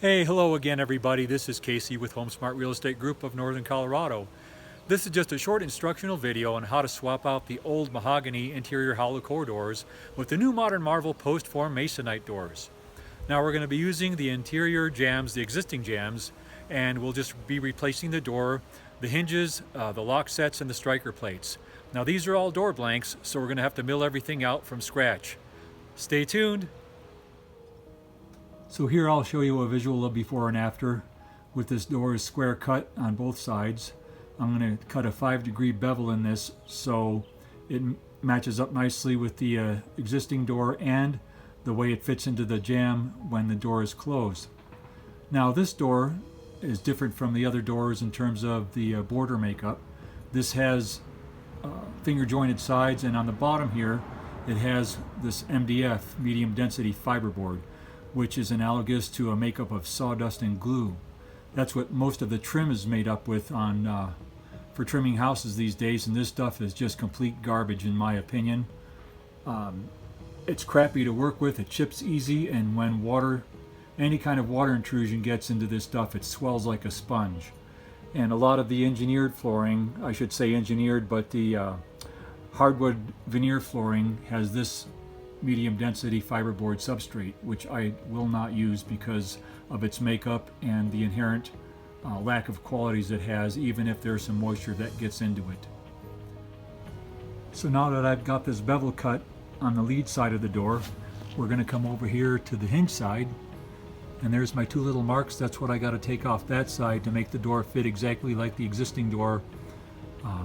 Hey, hello again everybody. This is Casey with HomeSmart Real Estate Group of Northern Colorado. This is just a short instructional video on how to swap out the old mahogany interior hollow core doors with the new modern Marvel post-form masonite doors. Now we're going to be using the interior jambs, the existing jambs, and we'll just be replacing the door, the hinges, the lock sets, and the striker plates. Now these are all door blanks, so we're going to have to mill everything out from scratch. Stay tuned. So here I'll show you a visual of before and after with this door square cut on both sides. I'm going to cut a 5-degree bevel in this so it matches up nicely with the existing door and the way it fits into the jamb when the door is closed. Now this door is different from the other doors in terms of the border makeup. This has finger jointed sides, and on the bottom here it has this MDF, medium density fiberboard, which is analogous to a makeup of sawdust and glue. That's what most of the trim is made up with for trimming houses these days, and this stuff is just complete garbage in my opinion. It's crappy to work with, it chips easy, and when any kind of water intrusion gets into this stuff, it swells like a sponge. And a lot of the engineered flooring, I should say engineered, but the hardwood veneer flooring has this medium density fiberboard substrate, which I will not use because of its makeup and the inherent lack of qualities it has, even if there's some moisture that gets into it. So now that I've got this bevel cut on the lead side of the door, we're going to come over here to the hinge side, and there's my two little marks. That's what I got to take off that side to make the door fit exactly like the existing door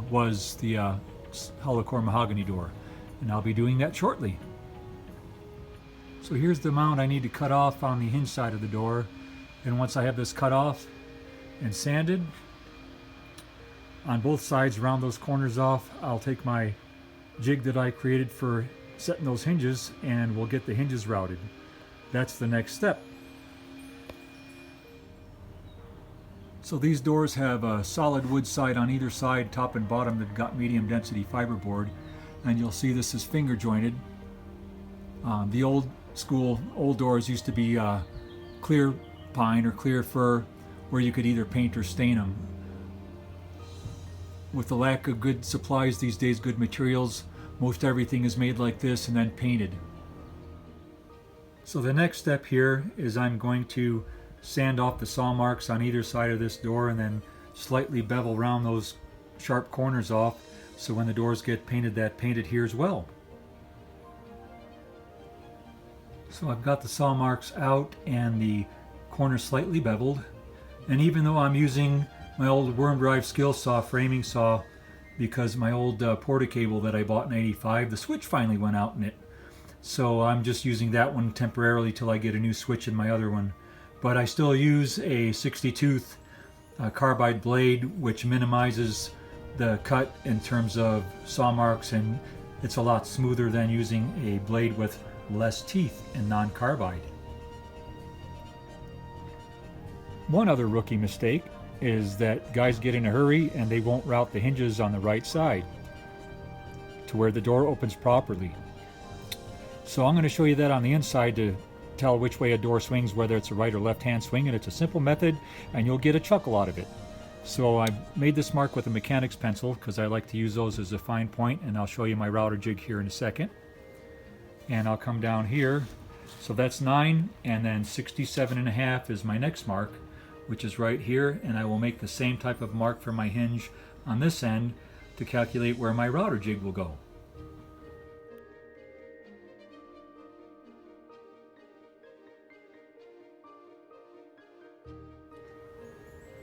was, the hollow core mahogany door, and I'll be doing that shortly. So here's the amount I need to cut off on the hinge side of the door, and once I have this cut off and sanded on both sides around those corners off, I'll take my jig that I created for setting those hinges and we'll get the hinges routed. That's the next step. So these doors have a solid wood side on either side, top and bottom, that got medium density fiberboard, and you'll see this is finger jointed. The old doors used to be clear pine or clear fir, where you could either paint or stain them. With the lack of good supplies these days, good materials, most everything is made like this and then painted. So the next step here is I'm going to sand off the saw marks on either side of this door and then slightly bevel round those sharp corners off, so when the doors get painted, that painted here as well. So I've got the saw marks out and the corners slightly beveled, and even though I'm using my old worm drive skill saw, framing saw, because my old Porta-Cable that I bought in '85, the switch finally went out in it, so I'm just using that one temporarily till I get a new switch in my other one. But I still use a 60-tooth carbide blade, which minimizes the cut in terms of saw marks, and it's a lot smoother than using a blade with less teeth and non-carbide. One other rookie mistake is that guys get in a hurry and they won't route the hinges on the right side to where the door opens properly. So I'm going to show you that on the inside to tell which way a door swings, whether it's a right or left hand swing, and it's a simple method and you'll get a chuckle out of it. So I made this mark with a mechanic's pencil because I like to use those as a fine point, and I'll show you my router jig here in a second. And I'll come down here, so that's 9, and then 67.5 is my next mark, which is right here, and I will make the same type of mark for my hinge on this end to calculate where my router jig will go.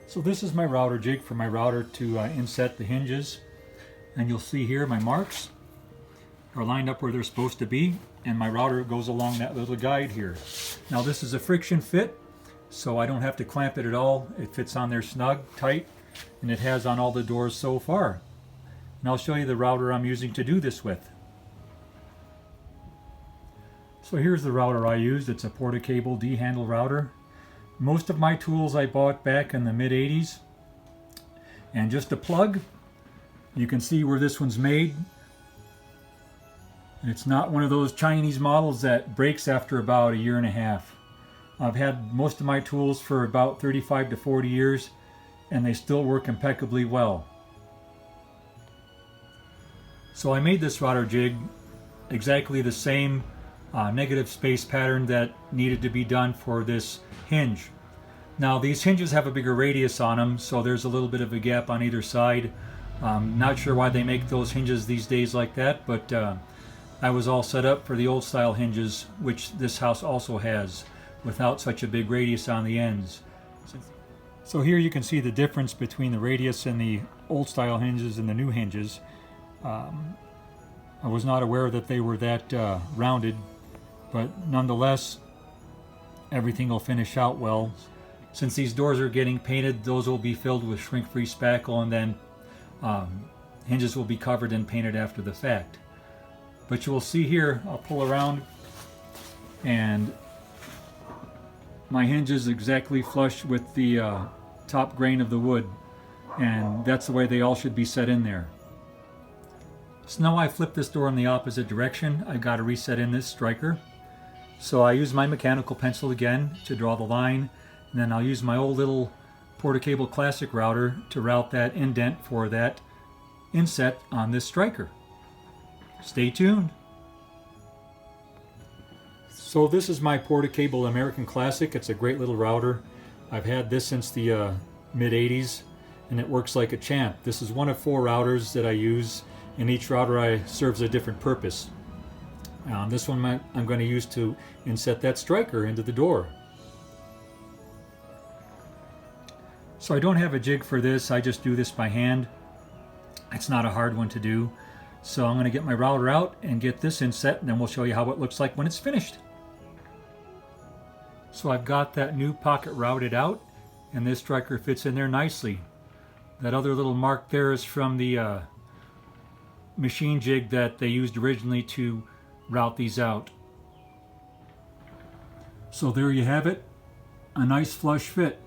So this is my router jig for my router to inset the hinges, and you'll see here my marks are lined up where they're supposed to be, and my router goes along that little guide here. Now this is a friction fit, so I don't have to clamp it at all. It fits on there snug, tight, and it has on all the doors so far. And I'll show you the router I'm using to do this with. So here's the router I used. It's a Porta-Cable D-handle router. Most of my tools I bought back in the mid-80s. And just a plug, you can see where this one's made. And it's not one of those Chinese models that breaks after about 1.5 years. I've had most of my tools for about 35 to 40 years, and they still work impeccably well. So I made this router jig exactly the same negative space pattern that needed to be done for this hinge. Now these hinges have a bigger radius on them, so there's a little bit of a gap on either side. Not sure why they make those hinges these days like that, but I was all set up for the old style hinges, which this house also has, without such a big radius on the ends. So here you can see the difference between the radius and the old style hinges and the new hinges. I was not aware that they were that rounded, but nonetheless everything will finish out well. Since these doors are getting painted, those will be filled with shrink-free spackle, and then hinges will be covered and painted after the fact. But you will see here, I'll pull around, and my hinge is exactly flush with the top grain of the wood, and that's the way they all should be set in there. So now I flip this door in the opposite direction. I got to reset in this striker. So I use my mechanical pencil again to draw the line, and then I'll use my old little Portacable Classic router to route that indent for that inset on this striker. Stay tuned. So this is my Portacable American Classic. It's a great little router. I've had this since the mid-80s, and it works like a champ. This is one of 4 routers that I use, and each router serves a different purpose. This one I'm going to use to inset that striker into the door. So I don't have a jig for this, I just do this by hand. It's not a hard one to do. So I'm going to get my router out and get this inset, and then we'll show you how it looks like when it's finished. So I've got that new pocket routed out, and this striker fits in there nicely. That other little mark there is from the machine jig that they used originally to route these out. So there you have it, a nice flush fit.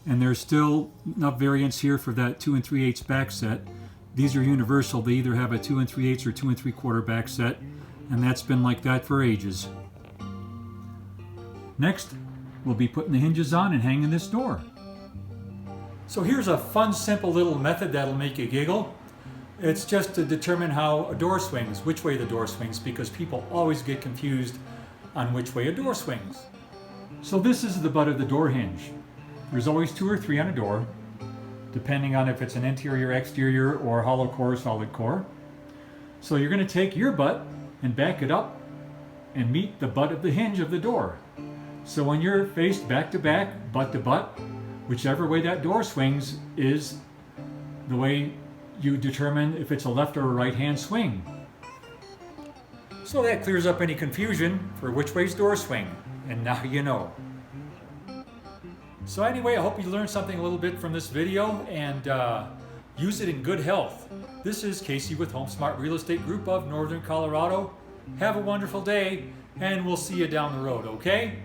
And there's still enough variance here for that 2 3/8 back set. These are universal. They either have a 2 3/8 or 2 3/4 back set, and that's been like that for ages. Next, we'll be putting the hinges on and hanging this door. So here's a fun, simple little method that'll make you giggle. It's just to determine how a door swings, which way the door swings, because people always get confused on which way a door swings. So this is the butt of the door hinge. There's always 2 or 3 on a door, depending on if it's an interior, exterior, or hollow core, solid core. So you're going to take your butt and back it up and meet the butt of the hinge of the door. So when you're faced back to back, butt to butt, whichever way that door swings is the way you determine if it's a left or a right hand swing. So that clears up any confusion for which way's door swing, and now you know. So anyway, I hope you learned something a little bit from this video, and use it in good health. This is Casey with HomeSmart Real Estate Group of Northern Colorado. Have a wonderful day, and we'll see you down the road, okay?